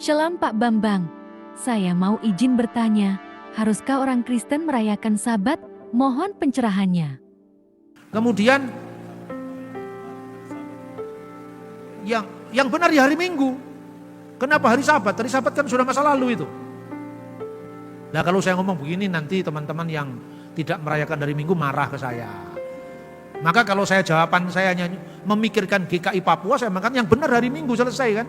Shalom Pak Bambang, saya mau izin bertanya, haruskah orang Kristen merayakan Sabat? Mohon pencerahannya. Kemudian yang benar di hari Minggu. Kenapa hari Sabat? Hari Sabat kan sudah masa lalu itu. Nah kalau saya ngomong begini nanti teman-teman yang tidak merayakan hari Minggu marah ke saya. Maka kalau jawaban saya hanya memikirkan GKI Papua, saya makan yang benar hari Minggu selesai kan.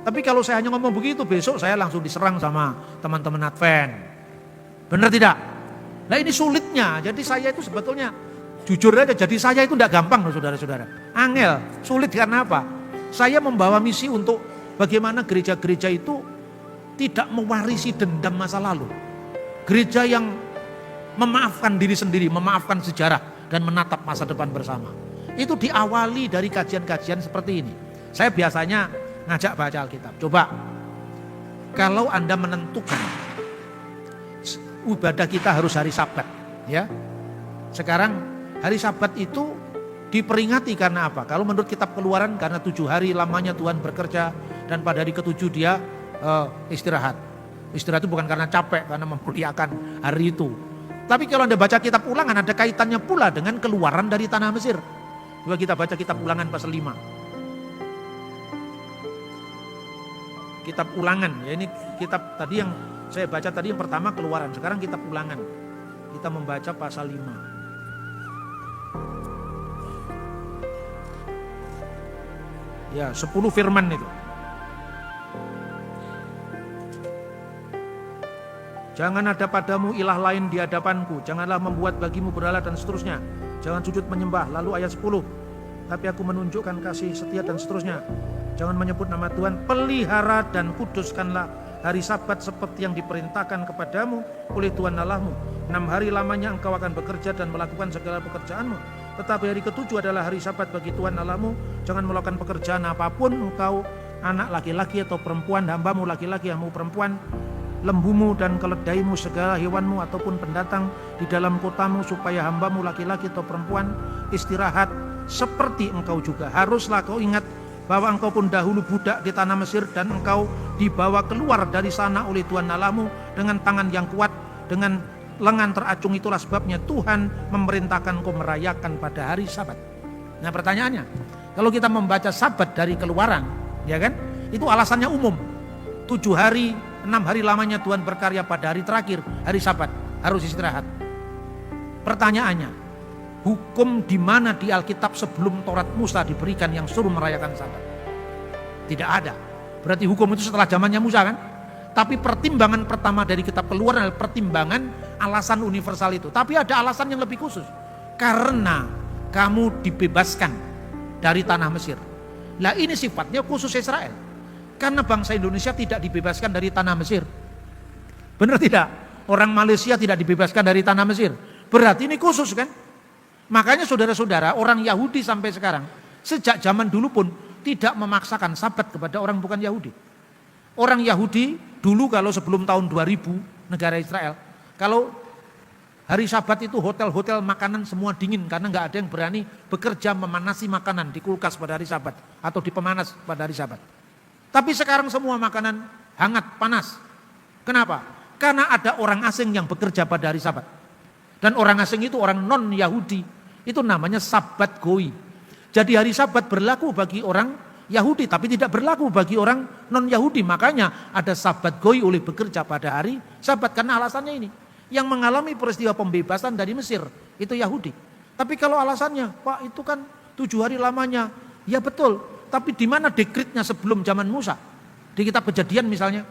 Tapi kalau saya hanya ngomong begitu, besok saya langsung diserang sama teman-teman Advent. Benar tidak? Nah ini sulitnya, jadi saya itu sebetulnya jujur aja, jadi saya itu tidak gampang loh saudara-saudara. Angel, sulit karena apa? Saya membawa misi untuk bagaimana gereja-gereja itu tidak mewarisi dendam masa lalu. Gereja yang memaafkan diri sendiri, memaafkan sejarah dan menatap masa depan bersama. Itu diawali dari kajian-kajian seperti ini. Saya biasanya ngajak baca Alkitab. Coba, kalau Anda menentukan ibadah kita harus hari Sabat, ya. Sekarang hari Sabat itu diperingati karena apa? Kalau menurut kitab Keluaran karena 7 hari lamanya Tuhan bekerja dan pada hari ke-7 dia istirahat. Istirahat itu bukan karena capek, karena memuliakan hari itu. Tapi kalau Anda baca kitab Ulangan ada kaitannya pula dengan keluaran dari tanah Mesir. Coba kita baca kitab Ulangan pasal 5. Kitab Ulangan, ya ini kitab tadi yang saya baca tadi yang pertama Keluaran, sekarang kitab Ulangan. Kita membaca pasal 5. Ya, 10 firman itu. Jangan ada padamu ilah lain di hadapanku, janganlah membuat bagimu berhala dan seterusnya. Jangan sujud menyembah. Lalu ayat 10. Tapi aku menunjukkan kasih setia dan seterusnya. Jangan menyebut nama Tuhan, pelihara dan kuduskanlah hari Sabat seperti yang diperintahkan kepadamu oleh Tuhan Allahmu. 6 hari lamanya engkau akan bekerja dan melakukan segala pekerjaanmu. Tetapi hari ke-7 adalah hari Sabat bagi Tuhan Allahmu. Jangan melakukan pekerjaan apapun engkau, anak laki-laki atau perempuan, hambamu laki-laki, hambamu perempuan, lembumu dan keledaimu, segala hewanmu ataupun pendatang di dalam kotamu, supaya hambamu laki-laki atau perempuan istirahat seperti engkau juga. Haruslah kau ingat bahwa engkau pun dahulu budak di tanah Mesir dan engkau dibawa keluar dari sana oleh Tuhan Allahmu dengan tangan yang kuat, dengan lengan teracung. Itulah sebabnya Tuhan memerintahkan kau merayakan pada hari Sabat. Nah pertanyaannya, kalau kita membaca Sabat dari Keluaran, ya kan, itu alasannya umum. 7 hari, 6 hari lamanya Tuhan berkarya, pada hari terakhir, hari Sabat, harus istirahat. Pertanyaannya, hukum di mana di Alkitab sebelum Taurat Musa diberikan yang suruh merayakan Sabat? Tidak ada. Berarti hukum itu setelah zamannya Musa kan? Tapi pertimbangan pertama dari kitab Keluaran adalah pertimbangan alasan universal itu. Tapi ada alasan yang lebih khusus. Karena kamu dibebaskan dari tanah Mesir. Nah ini sifatnya khusus Israel. Karena bangsa Indonesia tidak dibebaskan dari tanah Mesir. Benar tidak? Orang Malaysia tidak dibebaskan dari tanah Mesir. Berarti ini khusus kan? Makanya saudara-saudara, orang Yahudi sampai sekarang, sejak zaman dulu pun tidak memaksakan Sabat kepada orang bukan Yahudi. Orang Yahudi dulu kalau sebelum tahun 2000 negara Israel, kalau hari Sabat itu hotel-hotel makanan semua dingin karena nggak ada yang berani bekerja memanasi makanan di kulkas pada hari Sabat atau di pemanas pada hari Sabat. Tapi sekarang semua makanan hangat, panas. Kenapa? Karena ada orang asing yang bekerja pada hari Sabat. Dan orang asing itu orang non-Yahudi. Itu namanya Sabat Goi. Jadi hari Sabat berlaku bagi orang Yahudi, tapi tidak berlaku bagi orang non-Yahudi. Makanya ada Sabat Goi oleh bekerja pada hari Sabat. Karena alasannya ini. Yang mengalami peristiwa pembebasan dari Mesir, itu Yahudi. Tapi kalau alasannya, Pak itu kan 7 hari lamanya. Ya betul, tapi di mana dekretnya sebelum zaman Musa? Di kitab Kejadian misalnya.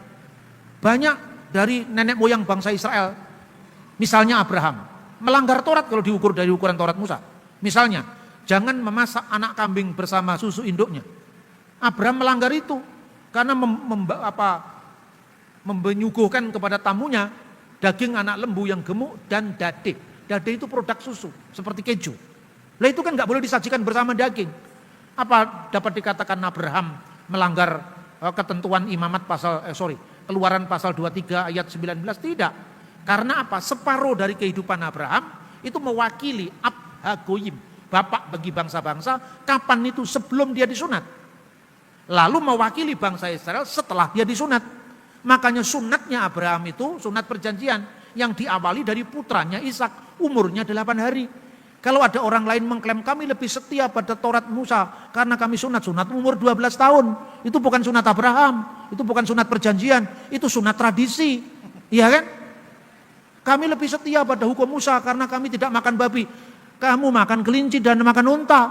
Banyak dari nenek moyang bangsa Israel, misalnya Abraham, melanggar Taurat kalau diukur dari ukuran Taurat Musa. Misalnya, jangan memasak anak kambing bersama susu induknya. Abraham melanggar itu karena menyuguhkan kepada tamunya daging anak lembu yang gemuk dan dade. Dade itu produk susu seperti keju. Lah itu kan nggak boleh disajikan bersama daging. Apa dapat dikatakan Abraham melanggar ketentuan imamat Keluaran pasal 23 ayat 19? Tidak. Karena apa? Separuh dari kehidupan Abraham itu mewakili Hagoyim, bapak bagi bangsa-bangsa. Kapan itu? Sebelum dia disunat. Lalu mewakili bangsa Israel setelah dia disunat. Makanya sunatnya Abraham itu sunat perjanjian yang diawali dari putranya Ishak, umurnya 8 hari. Kalau ada orang lain mengklaim kami lebih setia pada Taurat Musa karena kami sunat umur 12 tahun. Itu bukan sunat Abraham, itu bukan sunat perjanjian, itu sunat tradisi. Iya kan? Kami lebih setia pada hukum Musa karena kami tidak makan babi. Kamu makan kelinci dan makan unta.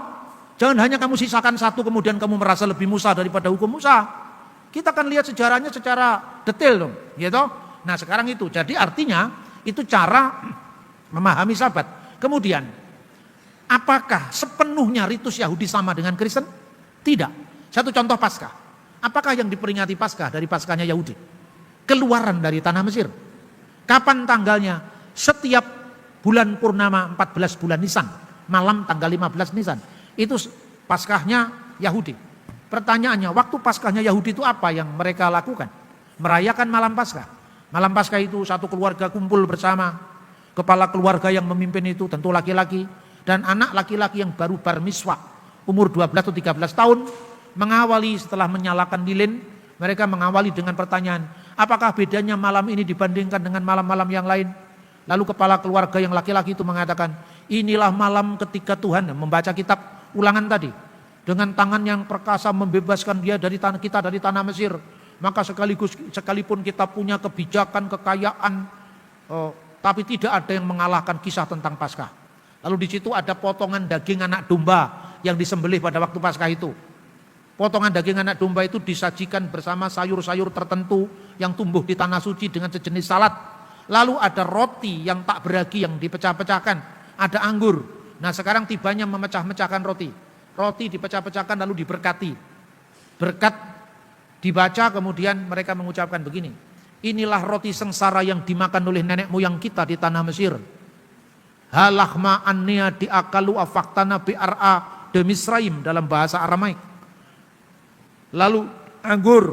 Jangan hanya kamu sisakan satu kemudian kamu merasa lebih Musa daripada hukum Musa. Kita akan lihat sejarahnya secara detail dong, gitu. Nah, sekarang itu. Jadi artinya itu cara memahami Sabat. Kemudian, apakah sepenuhnya ritus Yahudi sama dengan Kristen? Tidak. Satu contoh Paskah. Apakah yang diperingati Paskah dari Paskahnya Yahudi? Keluaran dari tanah Mesir. Kapan tanggalnya? Setiap bulan purnama 14 bulan Nisan. Malam tanggal 15 Nisan. Itu Paskahnya Yahudi. Pertanyaannya, waktu Paskahnya Yahudi itu apa yang mereka lakukan? Merayakan malam Paskah. Malam Paskah itu satu keluarga kumpul bersama. Kepala keluarga yang memimpin itu tentu laki-laki. Dan anak laki-laki yang baru bar miswah. Umur 12 atau 13 tahun. Mengawali setelah menyalakan lilin. Mereka mengawali dengan pertanyaan, apakah bedanya malam ini dibandingkan dengan malam-malam yang lain? Lalu kepala keluarga yang laki-laki itu mengatakan, inilah malam ketika Tuhan membaca kitab Ulangan tadi. Dengan tangan yang perkasa membebaskan dia dari tanah kita, dari tanah Mesir. Maka sekalipun kita punya kebijakan, kekayaan, tapi tidak ada yang mengalahkan kisah tentang Paskah. Lalu di situ ada potongan daging anak domba yang disembelih pada waktu Paskah itu. Potongan daging anak domba itu disajikan bersama sayur-sayur tertentu yang tumbuh di tanah suci dengan sejenis salad. Lalu ada roti yang tak beragi yang dipecah-pecahkan. Ada anggur. Nah, sekarang tibanya memecah-mecahkan roti. Roti dipecah-pecahkan lalu diberkati. Berkat dibaca kemudian mereka mengucapkan begini. Inilah roti sengsara yang dimakan oleh nenek moyang kita di tanah Mesir. Halahma annia diakalu afaktana bi'ar'a de Misraim dalam bahasa Aramaik. Lalu anggur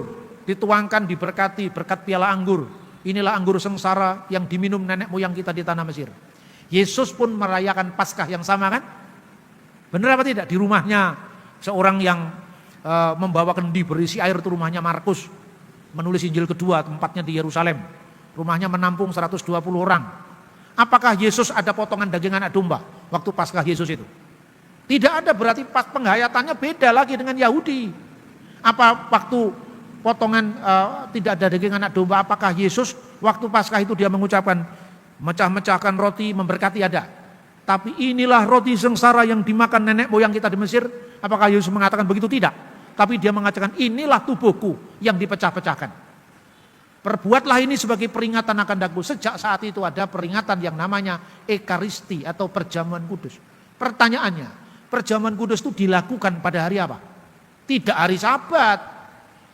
dituangkan diberkati berkat piala anggur. Inilah anggur sengsara yang diminum nenek moyang kita di tanah Mesir. Yesus pun merayakan Paskah yang sama kan? Benar apa tidak? Di rumahnya seorang yang membawa kendi berisi air itu rumahnya Markus. Menulis Injil kedua, tempatnya di Yerusalem. Rumahnya menampung 120 orang. Apakah Yesus ada potongan daging anak domba waktu Paskah Yesus itu? Tidak ada, berarti pas penghayatannya beda lagi dengan Yahudi. Apa waktu potongan tidak ada daging anak domba, apakah Yesus waktu Paskah itu dia mengucapkan mecah-mecahkan roti memberkati? Ada. Tapi inilah roti sengsara yang dimakan nenek moyang kita di Mesir. Apakah Yesus mengatakan begitu? Tidak. Tapi dia mengatakan inilah tubuhku yang dipecah-pecahkan. Perbuatlah ini sebagai peringatan akan daku. Sejak saat itu ada peringatan yang namanya Ekaristi atau perjamuan kudus. Pertanyaannya, perjamuan kudus itu dilakukan pada hari apa? Tidak hari Sabat.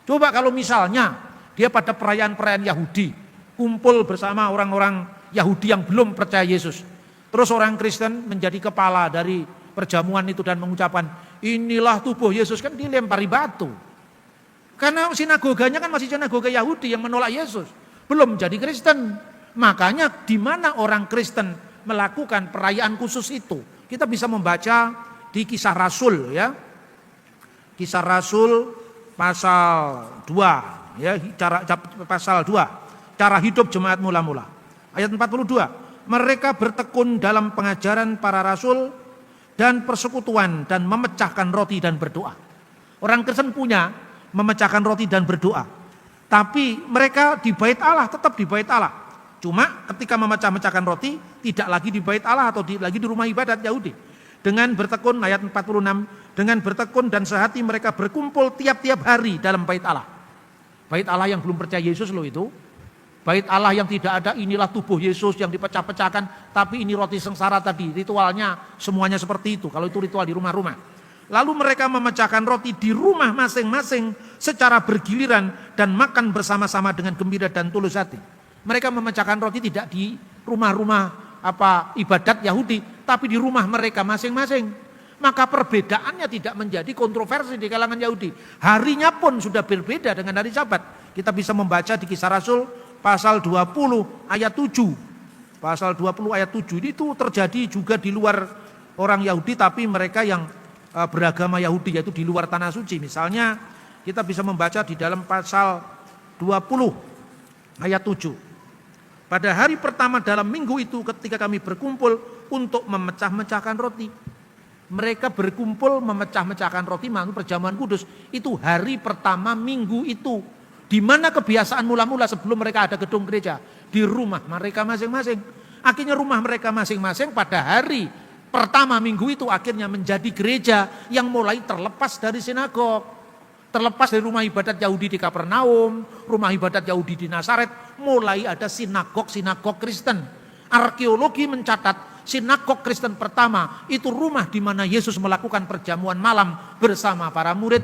Coba kalau misalnya dia pada perayaan-perayaan Yahudi, kumpul bersama orang-orang Yahudi yang belum percaya Yesus. Terus orang Kristen menjadi kepala dari perjamuan itu dan mengucapkan, inilah tubuh Yesus, kan dilempari batu. Karena sinagoganya kan masih sinagoga Yahudi yang menolak Yesus. Belum jadi Kristen. Makanya di mana orang Kristen melakukan perayaan khusus itu? Kita bisa membaca di Kisah Rasul ya. Kisah Rasul pasal 2 ya, pasal 2. Cara hidup jemaat mula-mula. Ayat 42. Mereka bertekun dalam pengajaran para rasul dan persekutuan dan memecahkan roti dan berdoa. Orang Kristen punya memecahkan roti dan berdoa. Tapi mereka di bait Allah, tetap di bait Allah. Cuma ketika memecah-mecahkan roti tidak lagi di bait Allah atau lagi di rumah ibadat Yahudi. Dengan bertekun, ayat 46, dengan bertekun dan sehati mereka berkumpul tiap-tiap hari dalam bait Allah. Bait Allah yang belum percaya Yesus loh itu. Bait Allah yang tidak ada, inilah tubuh Yesus yang dipecah-pecahkan, tapi ini roti sengsara tadi. Ritualnya semuanya seperti itu, kalau itu ritual di rumah-rumah. Lalu mereka memecahkan roti di rumah masing-masing secara bergiliran dan makan bersama-sama dengan gembira dan tulus hati. Mereka memecahkan roti tidak di rumah-rumah ibadat Yahudi, tapi di rumah mereka masing-masing. Maka perbedaannya tidak menjadi kontroversi di kalangan Yahudi. Harinya pun sudah berbeda dengan hari Sabat. Kita bisa membaca di Kisah Rasul pasal 20 ayat 7. Pasal 20 ayat 7 itu terjadi juga di luar orang Yahudi, tapi mereka yang beragama Yahudi, yaitu di luar tanah suci. Misalnya kita bisa membaca di dalam pasal 20 Ayat 7. Pada hari pertama dalam minggu itu ketika kami berkumpul untuk memecah-mecahkan roti. Mereka berkumpul memecah-mecahkan roti menurut perjamuan kudus. Itu hari pertama minggu itu. Di mana kebiasaan mula-mula sebelum mereka ada gedung gereja? Di rumah mereka masing-masing. Akhirnya rumah mereka masing-masing pada hari pertama minggu itu akhirnya menjadi gereja yang mulai terlepas dari sinagog. Terlepas dari rumah ibadat Yahudi di Kapernaum, rumah ibadat Yahudi di Nazaret, mulai ada sinagog-sinagog Kristen. Arkeologi mencatat sinagog Kristen pertama itu rumah di mana Yesus melakukan perjamuan malam bersama para murid.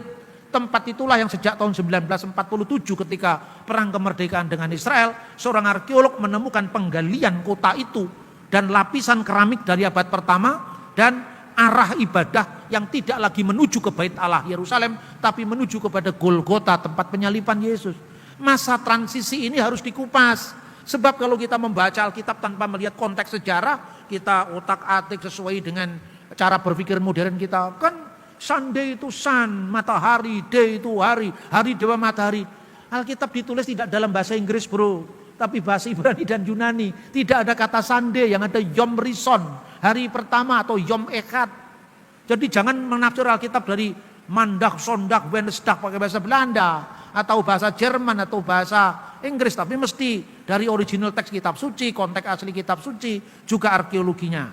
Tempat itulah yang sejak tahun 1947 ketika perang kemerdekaan dengan Israel, seorang arkeolog menemukan penggalian kota itu dan lapisan keramik dari abad pertama dan arah ibadah yang tidak lagi menuju ke Bait Allah Yerusalem, tapi menuju kepada Golgota, tempat penyaliban Yesus. Masa transisi ini harus dikupas. Sebab kalau kita membaca Alkitab tanpa melihat konteks sejarah, kita otak-atik sesuai dengan cara berpikir modern kita. Kan Sunday itu sun, matahari, day itu hari, hari dewa matahari. Alkitab ditulis tidak dalam bahasa Inggris bro, tapi bahasa Ibrani dan Yunani. Tidak ada kata Sunday, yang ada Yom Rison, hari pertama atau Yom Echad. Jadi jangan menafsir Alkitab dari Mandag, Sondag, Wednesdag pakai bahasa Belanda atau bahasa Jerman atau bahasa Inggris, tapi mesti dari original teks kitab suci, konteks asli kitab suci, juga arkeologinya.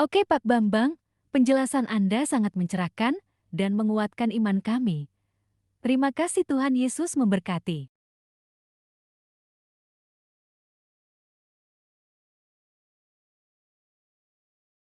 Oke Pak Bambang, penjelasan Anda sangat mencerahkan dan menguatkan iman kami. Terima kasih, Tuhan Yesus memberkati.